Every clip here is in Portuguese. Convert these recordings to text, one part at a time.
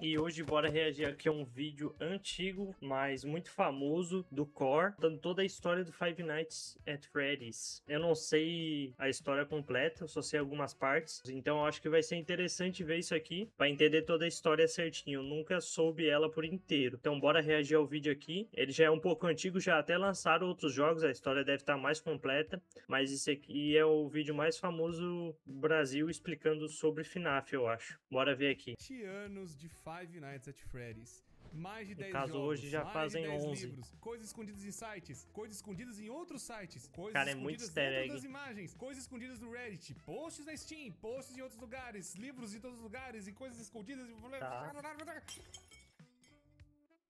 E hoje bora reagir aqui a um vídeo antigo, mas muito famoso, do Core, contando toda a história do Five Nights at Freddy's. Eu não sei a história completa, eu só sei algumas partes, então eu acho que vai ser interessante ver isso aqui, pra entender toda a história certinho. Eu nunca soube ela por inteiro. Então bora reagir ao vídeo aqui. Ele já é um pouco antigo, já até lançaram outros jogos, a história deve estar mais completa, mas esse aqui é o vídeo mais famoso do Brasil explicando sobre FNAF, eu acho. Bora ver aqui. 20 anos de Five Nights at Freddy's. Mais de 10 caso, jogos, hoje já mais fazem de 10 11. livros, coisas escondidas em sites, coisas escondidas em outros sites, coisas Cara, é muito escondidas easter dentro egg. das imagens, coisas escondidas no Reddit, posts na Steam, posts em outros lugares, livros em todos os lugares e coisas escondidas. Tá.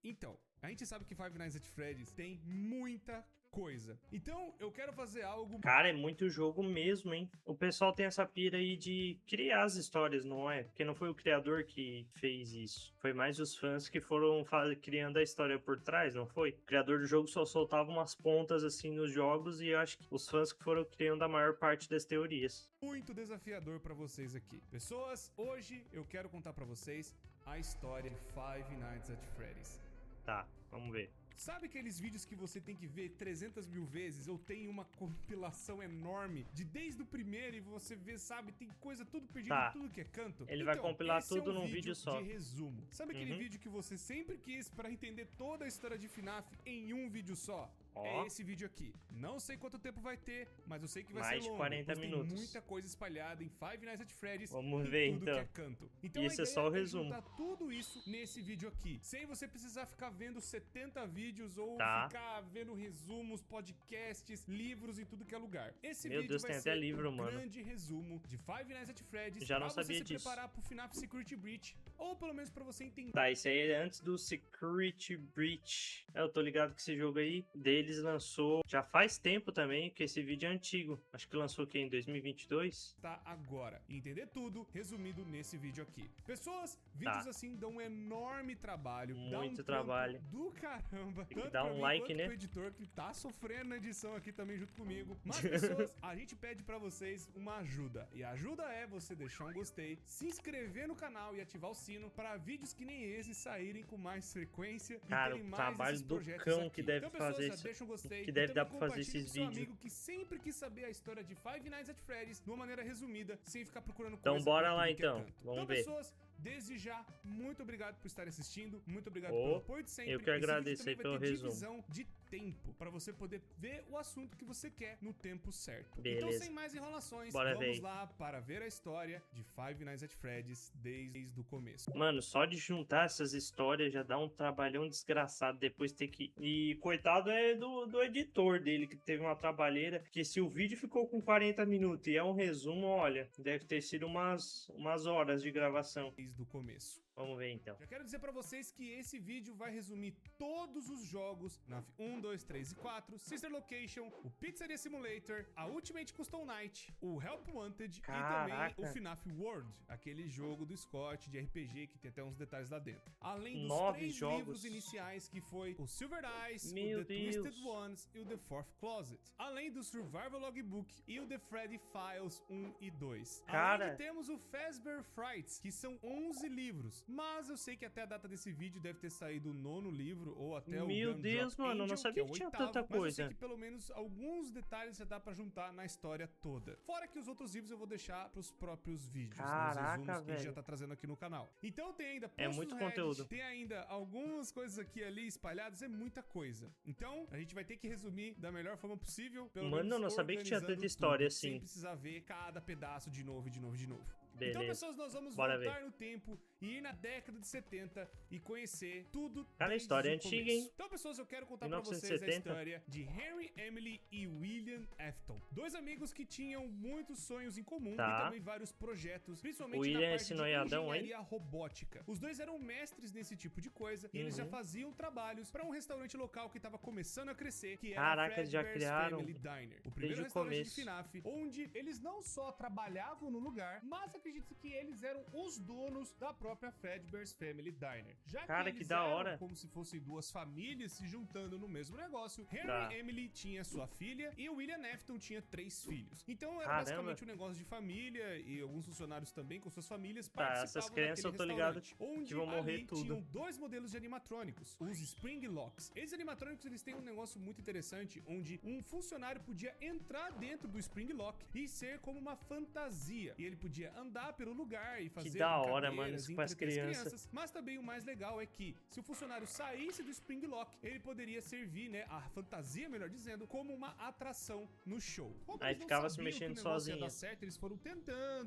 Então, a gente sabe que Five Nights at Freddy's tem muita coisa. Então, eu quero fazer algo... Cara, é muito jogo mesmo, hein? O pessoal tem essa pira aí de criar as histórias, não é? Porque não foi o criador que fez isso. Foi mais os fãs que foram criando a história por trás, não foi? O criador do jogo só soltava umas pontas assim nos jogos e eu acho que os fãs que foram criando a maior parte das teorias. Muito desafiador pra vocês aqui. Pessoas, hoje eu quero contar pra vocês a história de Five Nights at Freddy's. Tá, vamos ver. Sabe aqueles vídeos que você tem que ver 300 mil vezes? Eu tenho uma compilação enorme de desde o primeiro e você vê, sabe, tem coisa tudo perdida Tá. em tudo que é canto. Ele vai compilar esse tudo é um num vídeo só. de resumo. Sabe aquele vídeo que você sempre quis pra entender toda a história de FNAF em um vídeo só? Ó. É esse vídeo aqui. Não sei quanto tempo vai ter, mas eu sei que vai Mais ser de longo. 40 pois minutos. Tem muita coisa espalhada em Five Nights at Freddy's. Vamos em ver, tudo então. que é canto. Então Esse a é ideia só o resumo. juntar tudo isso nesse vídeo aqui, sem você precisar ficar vendo 70 vídeos ou Tá. ficar vendo resumos, podcasts, livros em tudo que é lugar. Esse Meu vídeo Deus, vai tem ser até livro, um mano. grande resumo de Five Nights at Freddy's Já não pra sabia você se disso. preparar pro FNAF Security Breach, ou pelo menos pra você entender. Tá, esse aí é antes do Security Breach. Eu tô ligado que esse jogo aí deles lançou já faz tempo também, que esse vídeo é antigo. Acho que lançou aqui em 2022. Tá agora. E entender tudo resumido nesse vídeo aqui. Pessoas, vídeos Tá. assim dão um enorme trabalho. Dá Muito um trabalho. trampo do caramba. Tem que Tanto dar pra um mim like, quanto né? pro editor que tá sofrendo na edição aqui também junto comigo. Mas pessoas, a gente pede pra vocês uma ajuda. E a ajuda é você deixar um gostei, se inscrever no canal e ativar o sino pra vídeos que nem esse saírem com mais frequência. Cara, e terem o mais trabalho esses do projetos cão aqui. que deve Então, pessoas, fazer já isso. deixa um gostei. Que deve e dar também pra fazer compartilhe esses com seu vídeos. amigo que sempre quis saber a história de Five Nights at Freddy's de uma maneira resumida, sem ficar procurando Então coisa bora em lá, tudo que é então. canto. Vamos Então, ver. pessoas, desde já, muito obrigado por estarem assistindo, muito obrigado pelo apoio de sempre. eu que Esse vídeo agradeço também aí pelo vai ter resumo. divisão de tempo, pra você poder ver o assunto que você quer no tempo certo. Beleza. Então, sem mais enrolações, Bora vamos ver. lá para ver a história de Five Nights at Freddy's desde o começo. Mano, só de juntar essas histórias já dá um trabalhão desgraçado depois ter que... E coitado é do editor dele, que teve uma trabalheira, que se o vídeo ficou com 40 minutos e é um resumo, olha, deve ter sido umas horas de gravação. Desde o começo. Vamos ver então. Já quero dizer pra vocês que esse vídeo vai resumir todos os jogos FNAF 1, 2, 3 e 4, Sister Location, o Pizzeria Simulator, a Ultimate Custom Night, o Help Wanted Caraca. e também o FNAF World, aquele jogo do Scott de RPG que tem até uns detalhes lá dentro. Além dos 9 3 jogos. livros iniciais que foi o Silver Eyes, Meu o The Deus. Twisted Ones e o The Fourth Closet. Além do Survival Logbook e o The Freddy Files 1 e 2. Cara. Além de temos o Fazbear Frights, que são 11 livros. Mas eu sei que até a data desse vídeo deve ter saído o 9º livro ou até o Meu Gumdrop Deus, mano, eu não Angel, sabia é o que tinha 8º, tanta Mas eu coisa. sei que pelo menos alguns detalhes já dá pra juntar na história toda. Fora que os outros livros eu vou deixar pros próprios vídeos, Caraca, nos resumos que a gente velho. já tá trazendo aqui no canal. Então tem ainda É posts muito no Reddit, conteúdo. tem ainda algumas coisas aqui e ali espalhadas, é muita coisa. Então a gente vai ter que resumir da melhor forma possível. Pelo Mano, menos eu não sabia que tinha organizando tanta história tudo, assim. Sem precisar ver cada pedaço de novo, de novo, de novo. Beleza. Então, pessoas, nós vamos Bora voltar ver. no tempo e ir na década de 70 e conhecer tudo. Cara, a desde história é o antiga, começo. hein? Então, pessoas, eu quero contar pra vocês a 1970. história de Henry, Emily e William Afton. Dois amigos que tinham muitos sonhos em comum Tá. e também vários projetos, principalmente O William na é parte esse de noiadão aí? engenharia robótica. Os dois eram mestres nesse tipo de coisa e eles já faziam trabalhos pra um restaurante local que tava começando a crescer, que era Caraca, eles já Fazbear's criaram Family Diner. O primeiro desde o restaurante começo. de FNAF, onde eles não só trabalhavam no lugar, mas acredito que eles eram os donos da própria própria Fredbear's Family Diner. Já Cara, que que eles da eram hora. como se fossem duas famílias se juntando no mesmo negócio, Henry Tá. Emily tinha sua filha e o William Afton tinha 3 filhos. Então era Caramba. basicamente um negócio de família e alguns funcionários também com suas famílias Tá, participavam essas crianças daquele eu tô ligado restaurante, onde que vão morrer ali tudo. tinham 2 modelos de animatrônicos, os Spring Locks. Esses animatrônicos, eles têm um negócio muito interessante, onde um funcionário podia entrar dentro do Spring Lock e ser como uma fantasia. E ele podia andar pelo lugar e fazer da hora, brincadeiras, mano, isso pras entreter as crianças. Mas também o mais legal é que, se o funcionário saísse do Spring Lock, ele poderia servir, né, a fantasia, melhor dizendo, como uma atração no show. Como Aí eles não ficava se sabiam mexendo que o negócio ia sozinho. dar certo, eles foram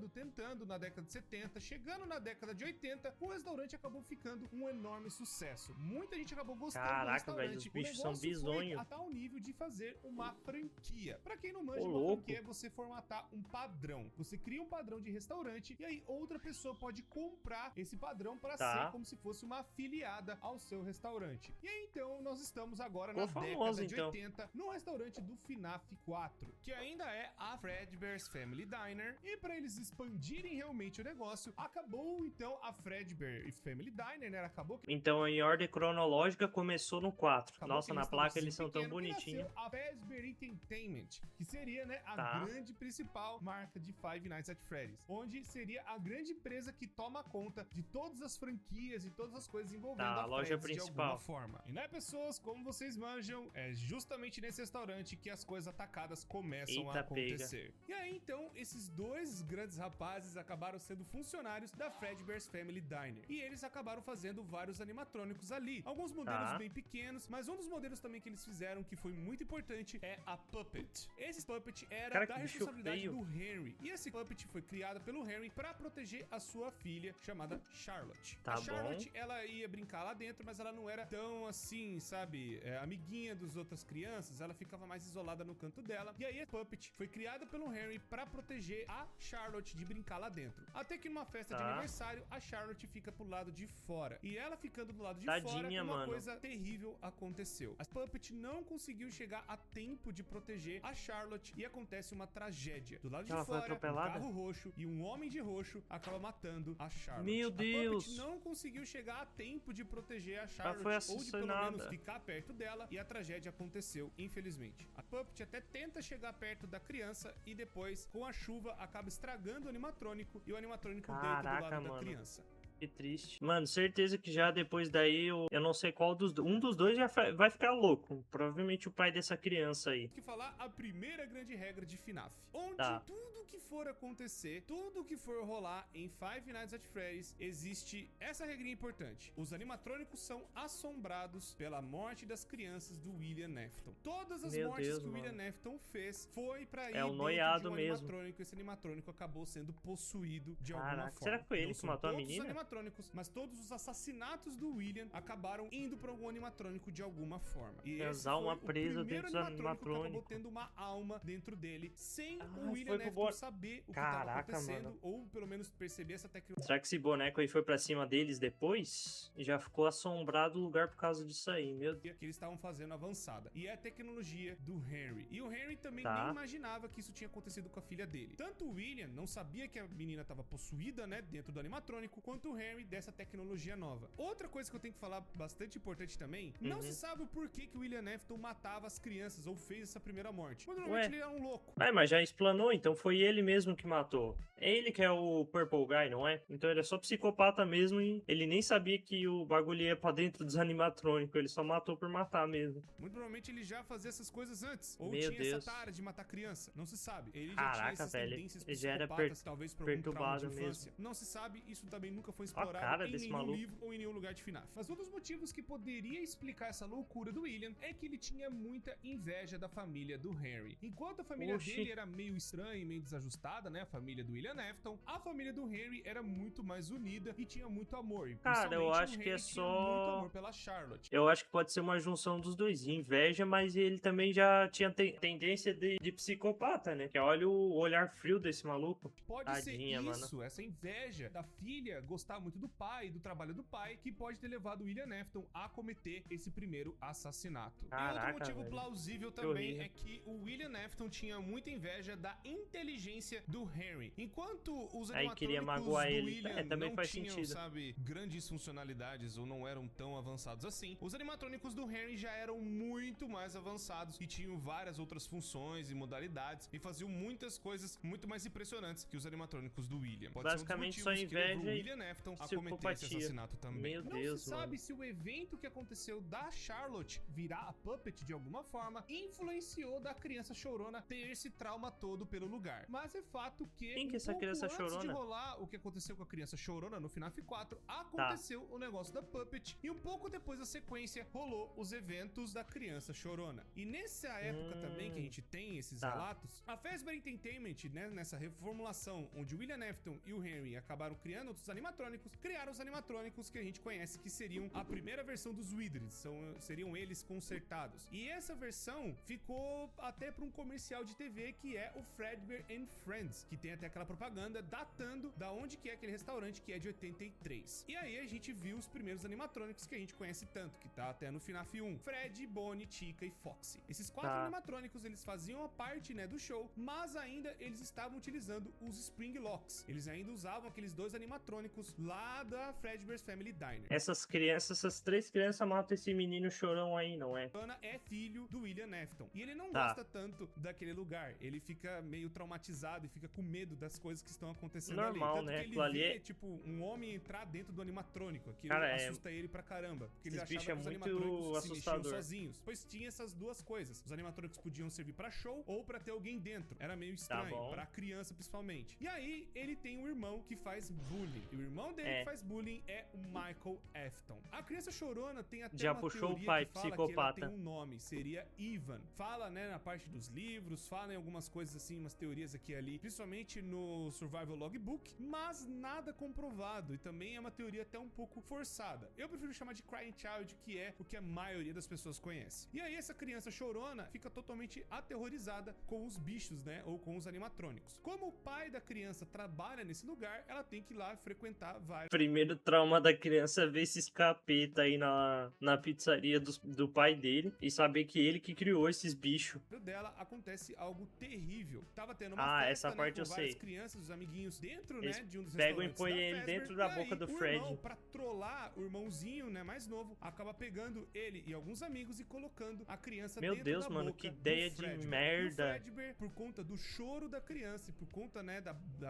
tentando na década de 70, chegando na década de 80, o restaurante acabou ficando um enorme sucesso. Muita gente acabou gostando do Caraca, restaurante. velho, os O bichos são negócio foi bizonhos. a tal nível de fazer uma franquia. Pra quem não manja, Ô, uma louco. franquia é você formatar um padrão. Você cria um padrão de restaurante e aí outra pessoa pode comprar esse padrão pra Tá. ser como se fosse uma afiliada ao seu restaurante. E aí então nós estamos agora Ficou na famoso, década de então. 80 no restaurante do FNAF 4, que ainda é a Fredbear's Family Diner. E pra eles expandirem realmente o negócio, acabou então a Fredbear Family Diner, né? Acabou que Então, em ordem cronológica, começou no 4. Acabou Nossa, que na eles placa estavam eles são tão pequeno, e bonitinhos. nasceu a Fazbear Entertainment, que seria, né, a Tá. grande principal marca de Five Nights at Freddy's, onde seria a grande empresa que toma conta de todas as franquias e todas as coisas envolvendo Tá, a a loja Freddy's de principal. alguma forma. E né, pessoas, como vocês manjam, é justamente nesse restaurante que as coisas atacadas começam a Eita, acontecer. E aí, então, esses dois grandes rapazes acabaram sendo funcionários da Fredbear's Family Diner. E eles acabaram fazendo vários animatrônicos ali. Alguns modelos Tá. bem pequenos, mas um dos modelos também que eles fizeram, que foi muito importante, é a Puppet. Esse Puppet era Cara, da que bicho responsabilidade feio. do Henry. E esse Puppet foi criado pelo Henry pra proteger a sua filha, chamada Charlotte. Tá a bom. Charlotte, ela ia brincar lá dentro, mas ela não era tão assim, sabe, amiguinha das outras crianças. Ela ficava mais isolada no canto dela. E aí a Puppet foi criada pelo Henry pra proteger a Charlotte de brincar lá dentro. Até que numa festa de Tá. aniversário, a Charlotte fica pro lado de fora. E ela ficando do lado de Tadinha, fora, uma mano. coisa terrível aconteceu. A Puppet não conseguiu chegar a tempo de proteger a Charlotte e acontece uma tragédia. Do lado de Ela foi fora, um atropelada? carro roxo e um homem de roxo acaba matando a Charlotte. Meu A Deus! Puppet não conseguiu chegar a tempo de proteger a Ela Charlotte foi ou de pelo assassinada. menos ficar perto dela e a tragédia aconteceu, infelizmente. A Puppet até tenta chegar perto da criança e depois, com a chuva, acaba estragando o animatrônico e o animatrônico deita do Caraca, lado da mano. criança. Que triste. Mano, certeza que já depois daí eu não sei qual dos... Um dos dois já vai ficar louco. Provavelmente o pai dessa criança aí. Que falar a primeira grande regra de FNAF, onde Tá. tudo que for acontecer, tudo que for rolar em Five Nights at Freddy's, existe essa regrinha importante. Os animatrônicos são assombrados pela morte das crianças do William Afton. Todas as Meu mortes Deus, que o mano. William Afton fez foi pra ir É o dentro noiado de um mesmo. animatrônico. Esse animatrônico acabou sendo possuído de alguma Caraca, forma. será que foi ele Não que são matou a todos os menina? animatrônicos, mas todos os assassinatos do William acabaram indo pra algum animatrônico de alguma forma. E Tem esse as almas foi o presas primeiro dentro dos animatrônico que acabou animatrônicos. tendo uma alma dentro dele, sem Ah, o William foi pro Afton bo- saber o que Caraca, estava acontecendo, mano. ou pelo menos perceber essa tecnologia. Será que esse boneco aí foi pra cima deles depois? E já ficou assombrado o lugar por causa disso aí, meu Deus. Que eles estavam fazendo avançada. E é a tecnologia do Henry. E o Henry também Tá. nem imaginava que isso tinha acontecido com a filha dele. Tanto o William não sabia que a menina estava possuída, né, dentro do animatrônico, quanto o Henry dessa tecnologia nova. Outra coisa que eu tenho que falar bastante importante também, não Uhum. se sabe o porquê que o William Afton matava as crianças ou fez essa primeira morte. Quando normalmente Ué. ele era um louco. Mas já explanou, então foi ele mesmo que matou. É ele que é o Purple Guy, não é? Então ele é só psicopata mesmo e ele nem sabia que o bagulho ia pra dentro dos animatrônicos. Ele só matou por matar mesmo. Muito provavelmente ele já fazia essas coisas antes. Ou Meu tinha Deus. essa tara de matar criança. Não se sabe. Ele já Caraca, tinha essas velho. tendências Ele já era psicopatas, talvez por algum trauma de perturbado infância. Não se sabe. Isso também nunca foi a explorado cara em desse nenhum maluco. livro ou em nenhum lugar de FNAF. Mas um dos motivos que poderia explicar essa loucura do William é que ele tinha muita inveja da família do Henry. Enquanto a família Oxi. dele era meio estranha e meio desajustada, né? A família do William Afton, a família do Henry era muito mais unida e tinha muito amor. E Cara, eu principalmente acho o que é Henry tinha só- muito amor pela Charlotte. Eu acho que pode ser uma junção dos dois. Inveja, mas ele também já tinha tendência de psicopata, né? Que olha o olhar frio desse maluco. Pode Tadinha, ser mano. isso, essa inveja da filha gostar gostar muito do pai, do trabalho do pai, que pode ter levado o William Afton a cometer esse primeiro assassinato. Caraca, e outro motivo velho. plausível também é que o William Afton tinha muita inveja da inteligência do Henry. Enquanto os Aí queria animatrônicos magoar do ele. William Também não faz tinham, sentido. sabe, grandes funcionalidades ou não eram tão avançados assim, os animatrônicos do Henry já eram muito mais avançados e tinham várias outras funções e modalidades e faziam muitas coisas muito mais impressionantes que os animatrônicos do William. Pode Basicamente ser um só dos motivos que levou inveja o e William Afton a cometer esse psicopatia. assassinato também. Meu Não Deus, se sabe mano. se o evento que aconteceu da Charlotte virar a Puppet de alguma forma influenciou da criança chorona ter esse trauma todo pelo lugar. Mas é fato que Quem que é essa criança antes de chorona? rolar o que aconteceu com a criança chorona no FNAF 4, aconteceu o negócio da Puppet e um pouco depois da sequência rolou os eventos da criança chorona. E nessa época também que a gente tem esses relatos, a Fazbear Entertainment, né, nessa reformulação onde o William Afton e o Henry acabaram criando outros animatrônicos, criaram os animatrônicos que a gente conhece que seriam a primeira versão dos Wizards, seriam eles consertados. E essa versão ficou até para um comercial de TV que é o Fazbear and Friends, que tem até aquela propaganda datando da onde que é aquele restaurante, que é de 83. E aí a gente viu os primeiros animatrônicos que a gente conhece tanto, que tá até no FNAF 1, Fred, Bonnie, Chica e Foxy. Esses quatro animatrônicos, eles faziam a parte, né, do show, mas ainda eles estavam utilizando os Spring Locks. Eles ainda usavam aqueles dois animatrônicos lá da Fredbear's Family Diner. Essas três crianças matam esse menino chorão aí, não é? Ana é filho do William Afton. E ele não gosta tanto daquele lugar. Ele fica meio traumatizado e fica com medo das coisas que estão acontecendo normal, ali. Tanto né? que ele Aquilo ali vê, é... tipo, um homem entrar dentro do animatrônico. Aquilo Cara, assusta ele pra caramba. Porque ele esses achava que bichos os é muito animatrônicos se mexiam assustador. sozinhos. Pois tinha essas duas coisas. Os animatrônicos podiam servir pra show ou pra ter alguém dentro. Era meio estranho. Pra criança, principalmente. E aí, ele tem um irmão que faz bullying. E o irmão dele que faz bullying é o Michael Afton. A criança chorona tem até Já uma puxou teoria o pai, que fala psicopata. que ela tem um nome. Seria Ivan. Fala, né, na parte dos livros, fala em algumas coisas assim, umas teorias aqui e ali, principalmente no Survival Logbook, mas nada comprovado. E também é uma teoria até um pouco forçada. Eu prefiro chamar de Crying Child, que é o que a maioria das pessoas conhece. E aí essa criança chorona fica totalmente aterrorizada com os bichos, né, ou com os animatrônicos. Como o pai da criança trabalha nesse lugar, ela tem que ir lá frequentar vários... Primeiro trauma da criança é ver esses capeta aí na pizzaria do pai dele e saber que ele que criou esses bichos. dela acontece algo terrível. Tava tendo uma festa, essa parte né, eu com várias sei. crianças, os amiguinhos dentro, Eles né, de um dos pegam e restaurantes põem da ele Fazbear, dentro da e boca aí, do o Fred. irmão, pra trollar o irmãozinho, né, mais novo, acaba pegando ele e alguns amigos e colocando a criança Meu dentro Deus, da mano, boca que ideia do de Fredbear. merda. E o Fredbear, por conta do choro da criança e por conta, né,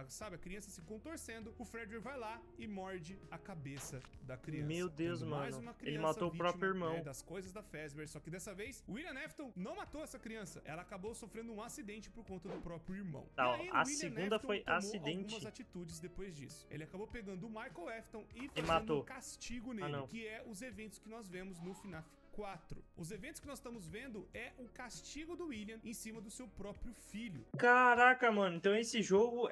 sabe, a criança se contorcendo, o Fredbear vai lá e morde a cabeça da criança. Meu Deus, Tendo mais mano. uma Ele criança matou o próprio vítima, irmão. né, das coisas da Fazbear, só que dessa vez, o William Afton não matou essa criança. Ela acabou sofrendo um acidente por conta do próprio irmão. Tá, E ó, aí, o a William segunda Afton foi tomou acidente. algumas atitudes depois disso. Ele acabou pegando o Michael Afton e fazendo matou. um castigo nele, não. que é os eventos que nós vemos no FNAF 4. Os eventos que nós estamos vendo é o castigo do William em cima do seu próprio filho. Caraca, mano, então esse jogo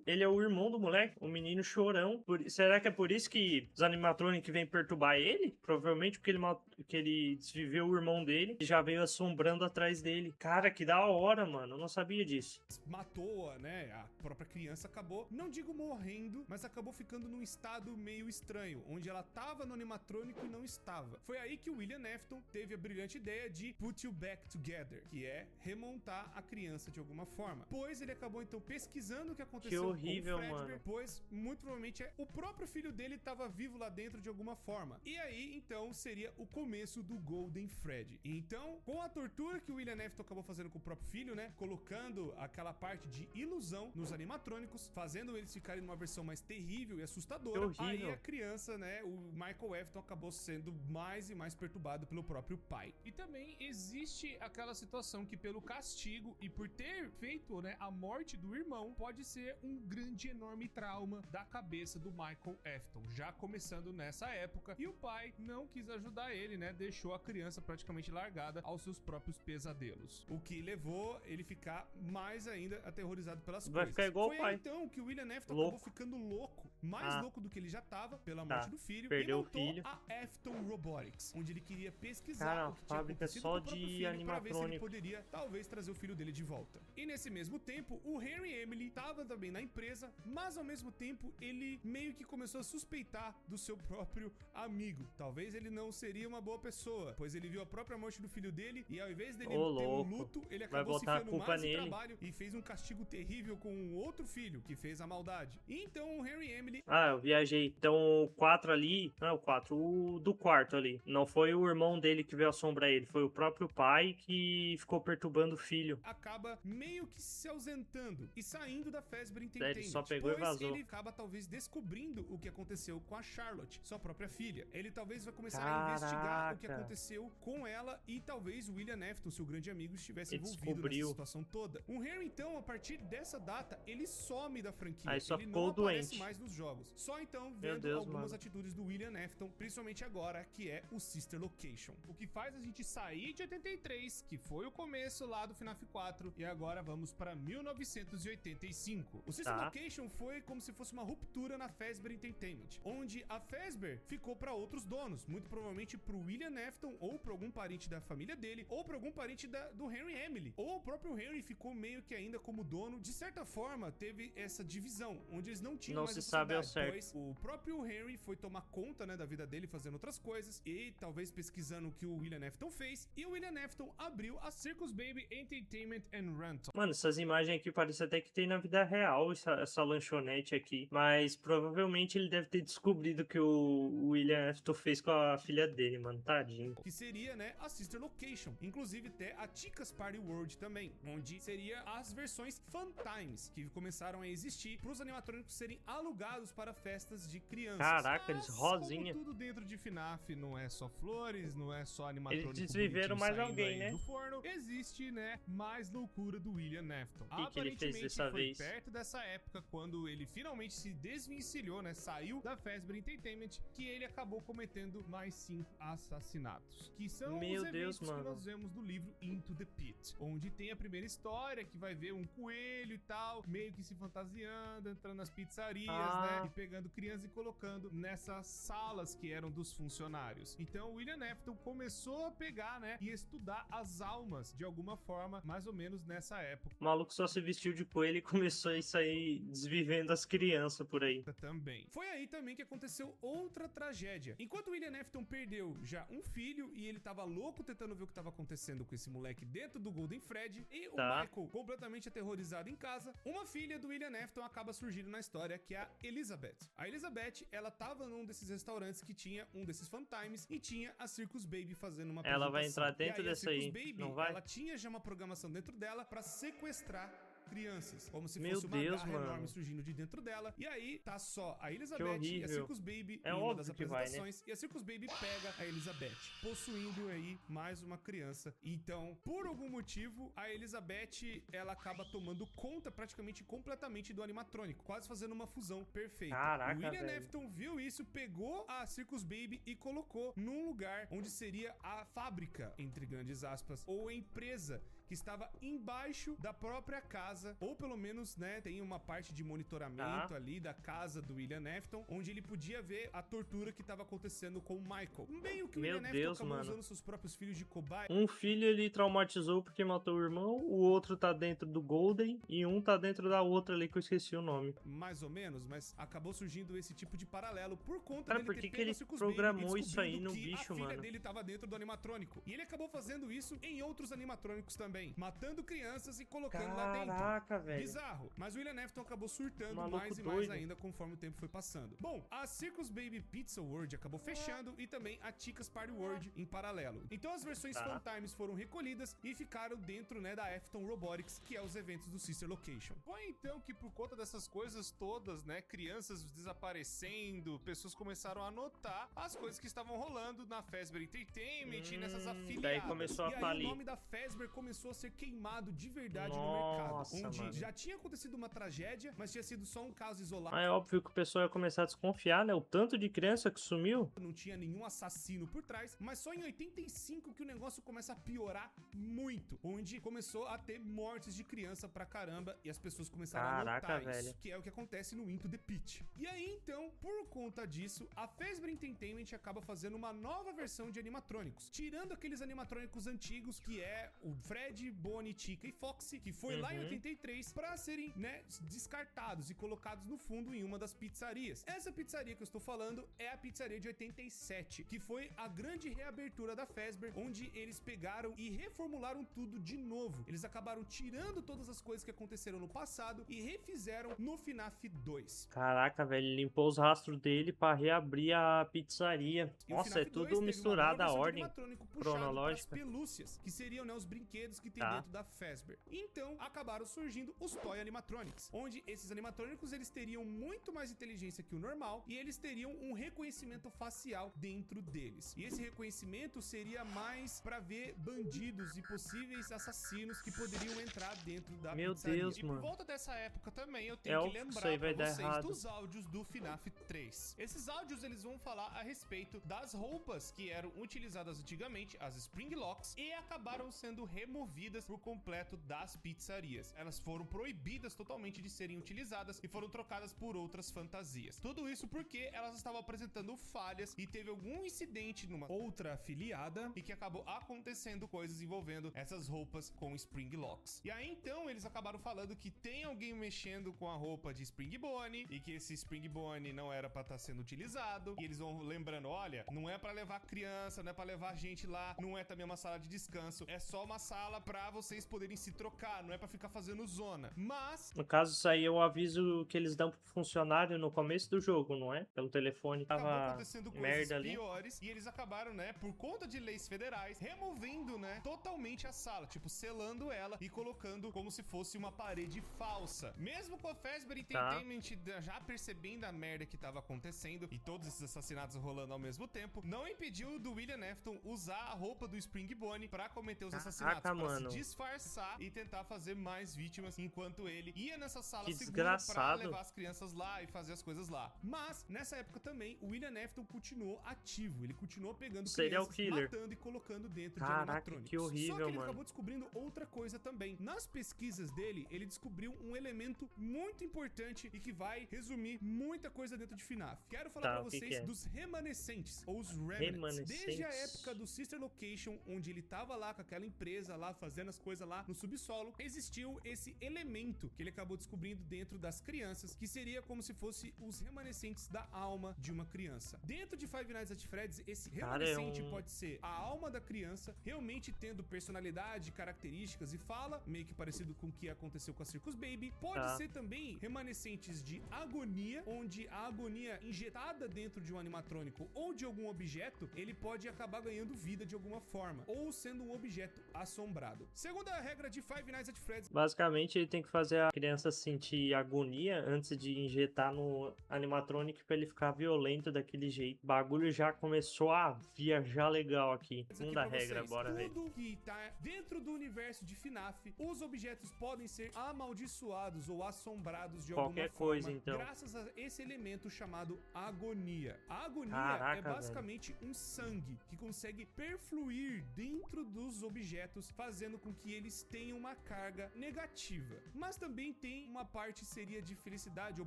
ele é o irmão do moleque, o menino chorão. Será que é por isso que os animatrônicos vêm perturbar ele? Provavelmente porque ele desviveu o irmão dele e já veio assombrando atrás dele. Cara, que da hora, mano, eu não sabia disso. Matou, né, a própria criança, acabou, não digo morrendo, mas acabou ficando num estado meio estranho, onde ela tava no animatrônico e não estava. Foi aí que o William Afton teve a brilhante ideia de put you back together, que é remontar a criança de alguma forma. Pois ele acabou então pesquisando o que aconteceu Que horrível, com o Fredbear, mano. pois muito provavelmente o próprio filho dele estava vivo lá dentro de alguma forma. E aí então seria o começo do Golden Freddy. Então, com a tortura que o William Afton acabou fazendo com o próprio filho, né, colocando aquela parte de ilusão nos animatrônicos, fazendo eles ficarem numa versão mais terrível e assustadora, Que horrível. aí a criança, né, o Michael Afton acabou sendo mais e mais perturbado pelo próprio pai. E também existe aquela situação que pelo castigo e por ter feito, né, a morte do irmão, pode ser um grande, enorme trauma da cabeça do Michael Afton, já começando nessa época, e o pai não quis ajudar ele, né, deixou a criança praticamente largada aos seus próprios pesadelos, o que levou ele ficar mais ainda aterrorizado pelas Vai coisas. ficar igual Foi o pai. aí, então, que o William Afton Louco. acabou ficando louco, mais louco do que ele já tava pela morte do filho, Perdeu e o montou filho. a Afton Robotics, onde ele queria pesquisar Cara, o que tinha fábrica acontecido só com o próprio de filho pra ver se ele animatrônico. poderia, talvez, trazer o filho dele de volta. E nesse mesmo tempo, o Henry Emily tava também na empresa, mas ao mesmo tempo ele meio que começou a suspeitar do seu próprio amigo. Talvez ele não seria uma boa pessoa, pois ele viu a própria morte do filho dele e ao invés dele ter um luto, ele acabou se enfiando mais no trabalho e fez um castigo terrível com o outro filho que fez a maldade. E então o Henry Emily... Ah, eu viajei. Então o 4 ali, não é o 4, o do quarto ali. Não foi o irmão dele que veio assombrar ele, foi o próprio pai que ficou perturbando o filho. Acaba meio que se ausentando e saindo da Fazbear Entertainment. Ele só pegou e vazou. Ele acaba talvez descobrindo o que aconteceu com a Charlotte, sua própria filha. Ele talvez vai começar a investigar o que aconteceu com ela e talvez o William Afton, seu grande amigo, estivesse envolvido nessa situação toda. O Harry, então, a partir dessa data, ele some da franquia. Aí só ele ficou não aparece doente. mais nos jogos. Só então vendo algumas atitudes do William Afton, principalmente agora, que é o Sister Location. O que faz a gente sair de 83, que foi o começo lá do FNAF 4, e agora vamos para 1985. O Sister Location foi como se fosse uma ruptura na Fazbear Entertainment, onde a Fazbear ficou para outros donos, muito provavelmente pro William Afton, ou para algum parente da família dele, ou para algum parente do Henry Emily, ou o próprio Henry ficou meio que ainda como dono. De certa forma, teve essa divisão, onde eles não tinham mais se sabe ao certo. Pois o próprio Henry foi tomar conta, né, da vida dele, fazendo outras coisas, e talvez pesquisando o que o William Afton fez, e o William Afton abriu a Circus Baby Entertainment and Rental. Mano, essas imagens aqui parece até que tem na vida real essa lanchonete aqui, mas provavelmente ele deve ter descobrido que o William Afton fez com a filha dele, mano, tadinho. Que seria, né, a Sister Location, inclusive até a Chica's Party World também, onde seria as versões Fun Times, que começaram a existir para os animatrônicos serem alugados para festas de crianças. Caraca, eles rosinha. Como tudo dentro de FNAF não é só flores, não é só animatrônico. Eles desviveram mais alguém, né? Do forno, existe, né, mais loucura do William Afton. Que ele fez dessa vez? Perto dessa época, quando ele finalmente se desvencilhou, né, saiu da Fazbear Entertainment, que ele acabou cometendo mais 5 assassinatos, que são os eventos que nós vemos do livro Into the Pit, onde tem a primeira história, que vai ver um coelho e tal, meio que se fantasiando, entrando nas pizzarias, né, e pegando crianças e colocando nessas salas que eram dos funcionários. Então o William Afton começou a pegar, né, e estudar as almas de alguma forma, mais ou menos nessa época. O maluco só se vestiu de coelho e começou a sair desvivendo as crianças por aí. Também. Foi aí também que aconteceu outra tragédia. Enquanto o William Afton perdeu já um filho e ele tava louco tentando ver o que tava acontecendo com esse moleque dentro do Golden Freddy, e o Michael completamente aterrorizado em casa, uma filha do William Afton acaba surgindo na história, que é a Elizabeth. A Elizabeth, ela tava num desses restaurantes que tinha um desses Fun Times e tinha a Circus Baby fazendo uma apresentação. Ela vai entrar dentro dessa aí, Baby, não vai? Ela tinha já uma programação dentro dela pra sequestrar crianças, como se Meu fosse uma Deus, garra mano, enorme surgindo de dentro dela. E aí tá só a Elizabeth e a horrível. Circus Baby É em uma óbvio das que vai, né? apresentações, e a Circus Baby pega a Elizabeth, possuindo aí mais uma criança. Então, por algum motivo, a Elizabeth, ela acaba tomando conta praticamente completamente do animatrônico, quase fazendo uma fusão perfeita. Caraca, o William velho. Afton viu isso, pegou a Circus Baby e colocou num lugar onde seria a fábrica, entre grandes aspas, ou a empresa que estava embaixo da própria casa, ou pelo menos, né, tem uma parte de monitoramento ali da casa do William Afton, onde ele podia ver a tortura que estava acontecendo com o Michael. Meio que o William Afton acabou usando seus próprios filhos de cobaia. Um filho ele traumatizou porque matou o irmão, o outro tá dentro do Golden e um tá dentro da outra ali que eu esqueci o nome. Mais ou menos, mas acabou surgindo esse tipo de paralelo por conta Cara, dele por que ter que pego ele a Circus programou Baby e isso aí no descobrindo que bicho, a filha mano? dele tava dentro do animatrônico. E ele acabou fazendo isso em outros animatrônicos também, matando crianças e colocando lá dentro. Caraca, velho. Bizarro. Mas o William Afton acabou surtando Maluco mais e doido. mais ainda conforme o tempo foi passando. Bom, a Circus Baby Pizza World acabou fechando e também a Chica's Party World em paralelo. Então as versões Fun Times foram recolhidas e ficaram dentro, né, da Afton Robotics, que é os eventos do Sister Location. Foi então que por conta dessas coisas todas, né, crianças desaparecendo, pessoas começaram a notar as coisas que estavam rolando na Fazbear Entertainment e nessas afiliadas. Daí começou a e aí falir. o nome da Fazbear começou começou a ser queimado de verdade no Nossa, mercado. Onde mano. já tinha acontecido uma tragédia, mas tinha sido só um caso isolado. É óbvio que o pessoal ia começar a desconfiar, né? O tanto de criança que sumiu. Não tinha nenhum assassino por trás, mas só em 85 que o negócio começa a piorar muito, onde começou a ter mortes de criança pra caramba e as pessoas começaram a notar velho. isso, que é o que acontece no Into the Pit. E aí então, por conta disso, a Fazbear Entertainment acaba fazendo uma nova versão de animatrônicos, tirando aqueles animatrônicos antigos que é o Fred, Bonnie, Chica e Foxy, que foi lá em 83 pra serem, né, descartados e colocados no fundo em uma das pizzarias. Essa pizzaria que eu estou falando é a pizzaria de 87, que foi a grande reabertura da Fazbear, onde eles pegaram e reformularam tudo de novo. Eles acabaram tirando todas as coisas que aconteceram no passado e refizeram no FNAF 2. Caraca, velho, ele limpou os rastros dele pra reabrir a pizzaria. E o Nossa, FNAF é tudo 2 teve misturado uma a nova versão de ordem animatrônico puxado pras cronológica. pelúcias, que seriam, né, os brinquedos que tem Tá. dentro da Fazbear. Então, acabaram surgindo os Toy Animatronics, onde esses animatrônicos eles teriam muito mais inteligência que o normal e eles teriam um reconhecimento facial dentro deles. E esse reconhecimento seria mais pra ver bandidos e possíveis assassinos que poderiam entrar dentro da Meu pizzaria. Deus, E por mano. volta dessa época também eu tenho É que óbvio que isso lembrar aí vai pra dar vocês errado. dos áudios do FNAF 3. Esses áudios eles vão falar a respeito das roupas que eram utilizadas antigamente, as Spring Locks, e acabaram sendo removidas por completo das pizzarias. Elas foram proibidas totalmente de serem utilizadas e foram trocadas por outras fantasias. Tudo isso porque elas estavam apresentando falhas e teve algum incidente numa outra afiliada e que acabou acontecendo coisas envolvendo essas roupas com Spring Locks. E aí então eles acabaram falando que tem alguém mexendo com a roupa de Spring Bonnie e que esse Spring Bonnie não era pra estar sendo utilizado. E eles vão lembrando, olha, não é pra levar criança, não é pra levar gente lá, não é também uma sala de descanso, é só uma sala pra vocês poderem se trocar, não é pra ficar fazendo zona. Mas No caso, isso aí é o aviso que eles dão pro funcionário no começo do jogo, não é? Pelo telefone acabou tava acontecendo coisas merda ali. piores e eles acabaram, né, por conta de leis federais, removendo, né, totalmente a sala, tipo, selando ela e colocando como se fosse uma parede falsa. Mesmo com a Fazbear Entertainment já percebendo a merda que tava acontecendo e todos esses assassinatos rolando ao mesmo tempo, não impediu do William Afton usar a roupa do Spring Bonnie pra cometer os assassinatos, pra mano. se disfarçar e tentar fazer mais vítimas enquanto ele ia nessa sala Que segura pra desgraçado. levar as crianças lá e fazer as coisas lá. Mas, nessa época também, o William Afton continuou ativo. Ele continuou pegando Serial crianças, killer. matando e colocando dentro de Caraca, animatrônicos. que horrível, Só que ele mano. acabou descobrindo outra coisa também. Nas pesquisas dele, ele descobriu um elemento muito importante e que vai resumir muita coisa dentro de FNAF. Quero falar Tá, pra o que vocês que é? dos remanescentes, ou os remnants. Remanescentes. Desde a época do Sister Location, onde ele tava lá com aquela empresa lá, fazendo as coisas lá no subsolo, existiu esse elemento que ele acabou descobrindo dentro das crianças, que seria como se fosse os remanescentes da alma de uma criança. Dentro de Five Nights at Freddy's, esse Cara, remanescente é um- pode ser a alma da criança, realmente tendo personalidade, características e fala, meio que parecido com o que aconteceu com a Circus Baby. Pode Tá. ser também remanescentes de agonia, onde a agonia injetada dentro de um animatrônico ou de algum objeto, ele pode acabar ganhando vida de alguma forma, ou sendo um objeto assombrado. Segunda regra de Five Nights at Freddy's, Basicamente, ele tem que fazer a criança sentir agonia antes de injetar no animatronic pra ele ficar violento daquele jeito. O bagulho já começou a viajar legal aqui. isso aqui Segunda pra regra, vocês. bora ver. Tudo que tá dentro do universo de FNAF, os objetos podem ser amaldiçoados ou assombrados de Qualquer alguma coisa, forma, então. graças a esse elemento chamado agonia. A agonia Caraca, é basicamente um sangue que consegue perfluir dentro dos objetos, fazendo com que eles tenham uma carga negativa. Mas também tem uma parte seria de felicidade ou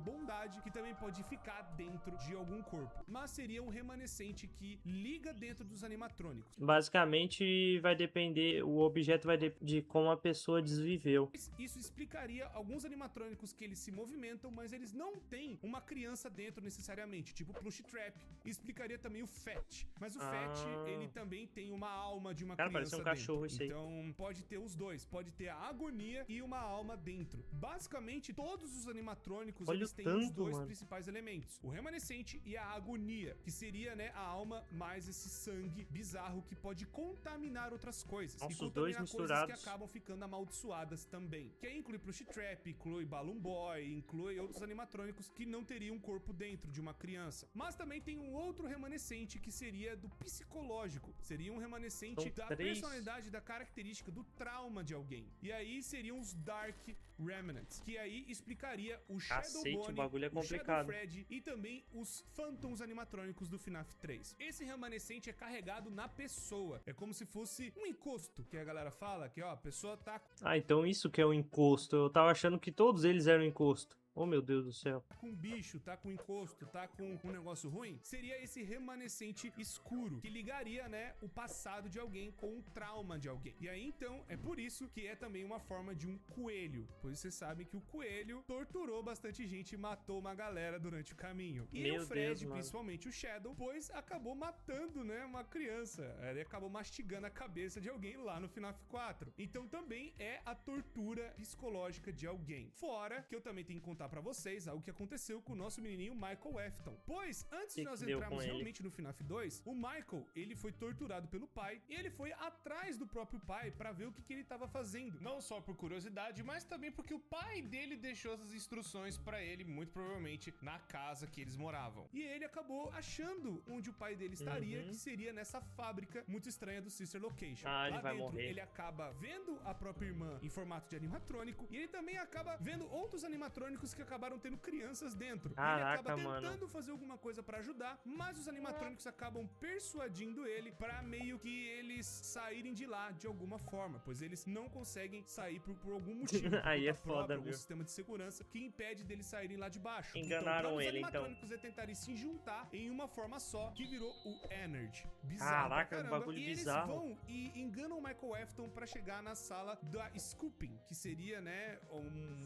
bondade que também pode ficar dentro de algum corpo, mas seria um remanescente que liga dentro dos animatrônicos. Basicamente, vai depender, o objeto vai de como a pessoa desviveu. Isso explicaria alguns animatrônicos que eles se movimentam, mas eles não têm uma criança dentro necessariamente, tipo Plush Trap. E explicaria também o Fat. Mas o Fat, ele também tem uma alma de uma Cara, criança parece um cachorro dentro. isso aí. Então pode ter os dois, pode ter a agonia e uma alma dentro. Basicamente, todos os animatrônicos, Olha eles o têm os tanto, dois mano. principais elementos. O remanescente e a agonia, que seria, né, a alma mais esse sangue bizarro que pode contaminar outras coisas. Nossa, E os dois contaminar coisas que misturados. acabam ficando amaldiçoadas também. Que aí inclui Plush Trap, inclui Balloon Boy, inclui outros animatrônicos que não teriam um corpo dentro de uma criança. Mas também tem um outro remanescente que seria do psicológico. Seria um remanescente São da três. personalidade, da característica psicológica do trauma de alguém. E aí seriam os Dark Remnants, que aí explicaria o Shadow Cacete, o Bonnie, bagulho é o Shadow complicado. Fred e também os Phantoms animatrônicos do FNAF 3. Esse remanescente é carregado na pessoa. É como se fosse um encosto, que a galera fala, que ó, a pessoa tá Ah, então isso que é o encosto. Eu tava achando que todos eles eram encosto. Oh, meu Deus do céu. com bicho, tá com encosto, tá com um negócio ruim, seria esse remanescente escuro, que ligaria, né, o passado de alguém com o trauma de alguém. E aí, então, é por isso que é também uma forma de um coelho, pois vocês sabem que o coelho torturou bastante gente e matou uma galera durante o caminho. E Meu o Fred, Deus, principalmente o Shadow, pois acabou matando, né, uma criança. Ele acabou mastigando a cabeça de alguém lá no FNAF 4. Então também é a tortura psicológica de alguém. Fora que eu também tenho que contar pra vocês algo que aconteceu com o nosso menininho Michael Afton. Pois, antes de nós deu entrarmos com ele? realmente no FNAF 2, o Michael, ele foi torturado pelo pai e ele foi atrás do próprio pai pra ver o que ele tava fazendo. Não só por curiosidade, mas também porque o pai dele deixou essas instruções pra ele, muito provavelmente na casa que eles moravam. E ele acabou achando onde o pai dele estaria, que seria nessa fábrica muito estranha do Sister Location. Ah, ele Lá vai dentro, morrer. ele acaba vendo a própria irmã em formato de animatrônico e ele também acaba vendo outros animatrônicos que acabaram tendo crianças dentro. Caraca, ele acaba mano. tentando fazer alguma coisa pra ajudar, mas os animatrônicos acabam persuadindo ele pra meio que eles saírem de lá de alguma forma, pois eles não conseguem sair por algum motivo. Por Aí é conta própria, foda, algum viu? sistema de segurança que impede deles saírem lá de baixo. Enganaram então, ele, os então. animatrônicos tentarem se juntar em uma forma só, que virou o Energy. Bizarro Caraca, pra um caramba. bagulho E eles bizarro. vão e enganam o Michael Afton pra chegar na sala da Scooping, que seria, né,